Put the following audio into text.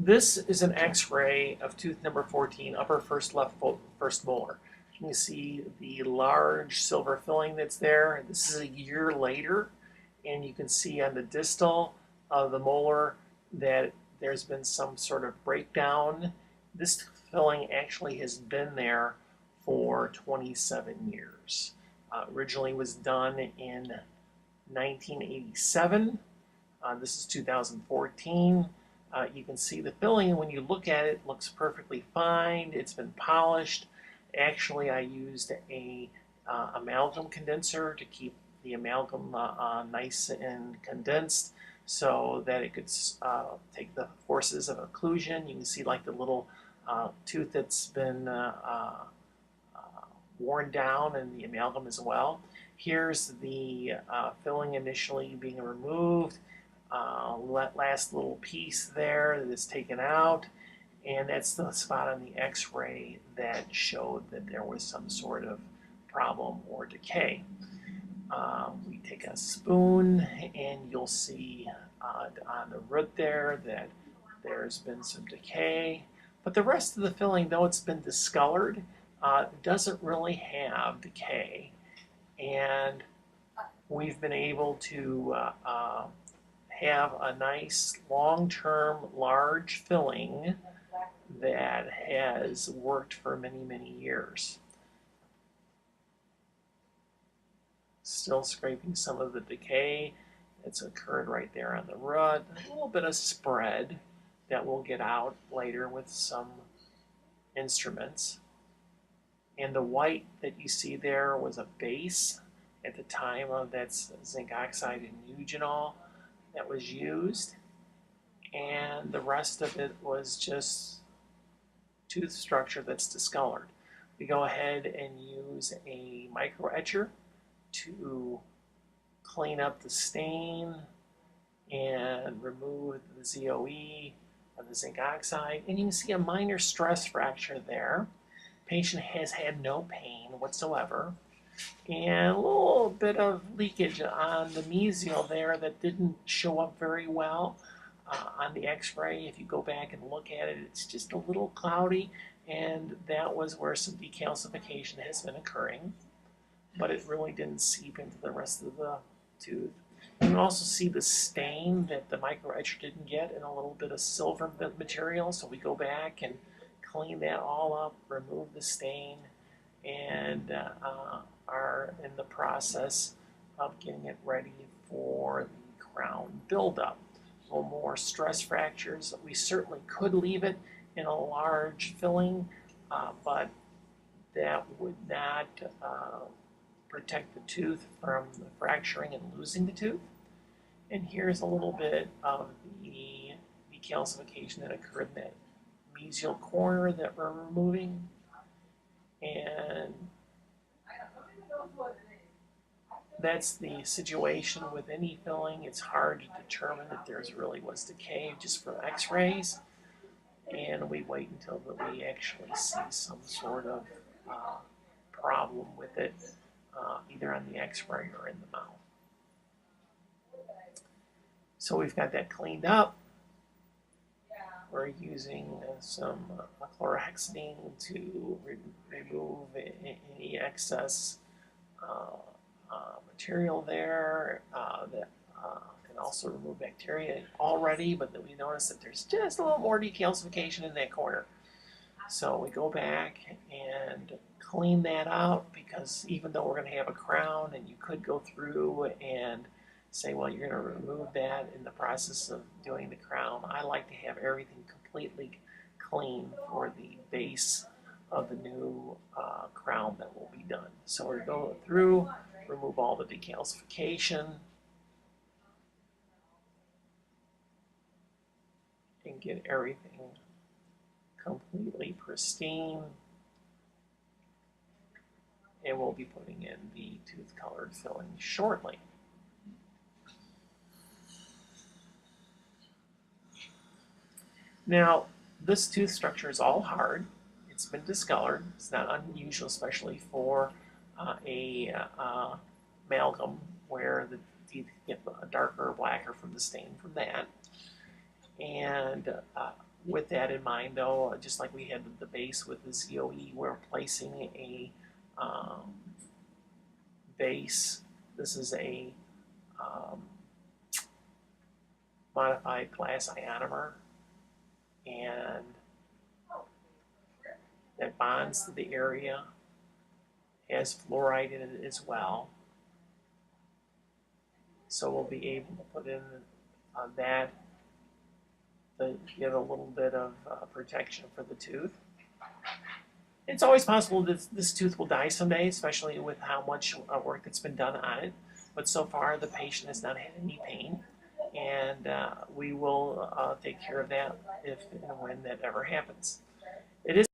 This is an X-ray of tooth number 14, upper first molar. You see the large silver filling that's there. This is a year later, and you can see on the distal of the molar that there's been some sort of breakdown. This filling actually has been there for 27 years. Originally was done in 1987. This is 2014. You can see the filling, when you look at it, looks perfectly fine. It's been polished. Actually, I used a amalgam condenser to keep the amalgam nice and condensed so that it could take the forces of occlusion. You can see like the little tooth that's been worn down, and the amalgam as well. Here's the filling initially being removed. Last little piece there that is taken out, and that's the spot on the X-ray that showed that there was some sort of problem or decay. We take a spoon, and you'll see on the root there that there's been some decay, but the rest of the filling, though it's been discolored, doesn't really have decay, and we've been able to have a nice long-term large filling that has worked for many, many years. Still scraping some of the decay that's occurred right there on the root. A little bit of spread that we'll get out later with some instruments. And the white that you see there was a base at the time of that zinc oxide and eugenol that was used, and the rest of it was just tooth structure that's discolored. We go ahead and use a micro etcher to clean up the stain and remove the ZOE of the zinc oxide, and you can see a minor stress fracture there. Patient has had no pain whatsoever, and a little bit of leakage on the mesial there that didn't show up very well on the X-ray. If you go back and look at it, it's just a little cloudy, and that was where some decalcification has been occurring, but it really didn't seep into the rest of the tooth. You can also see the stain that the microetcher didn't get, and a little bit of silver material, so we go back and clean that all up, remove the stain, and are in the process of getting it ready for the crown buildup. A little more stress fractures. We certainly could leave it in a large filling, but that would not protect the tooth from the fracturing and losing the tooth. And here's a little bit of the decalcification that occurred in that mesial corner that we're removing. And that's the situation with any filling. It's hard to determine if there's really was decay just from x-rays, and we wait until we actually see some sort of problem with it, either on the x-ray or in the mouth. So we've got that cleaned up. We're using some chlorhexidine to remove any excess material there that can also remove bacteria already, but then we notice that there's just a little more decalcification in that corner. So we go back and clean that out, because even though we're going to have a crown, and you could go through and say, well, you're going to remove that in the process of doing the crown, I like to have everything completely clean for the base of the new crown that will be done. So we're going to go through, remove all the decalcification, and get everything completely pristine. And we'll be putting in the tooth colored filling shortly. Now, this tooth structure is all hard. It's been discolored. It's not unusual, especially for amalgam, where the teeth get darker or blacker from the stain from that. And With that in mind, though, just like we had the base with the ZOE, we're placing a base. This is a modified glass ionomer, and that bonds to the area, has fluoride in it as well. So we'll be able to put in that to give a little bit of protection for the tooth. It's always possible that this tooth will die someday, especially with how much work that's been done on it. But so far, the patient has not had any pain, and we will take care of that if and when that ever happens. It is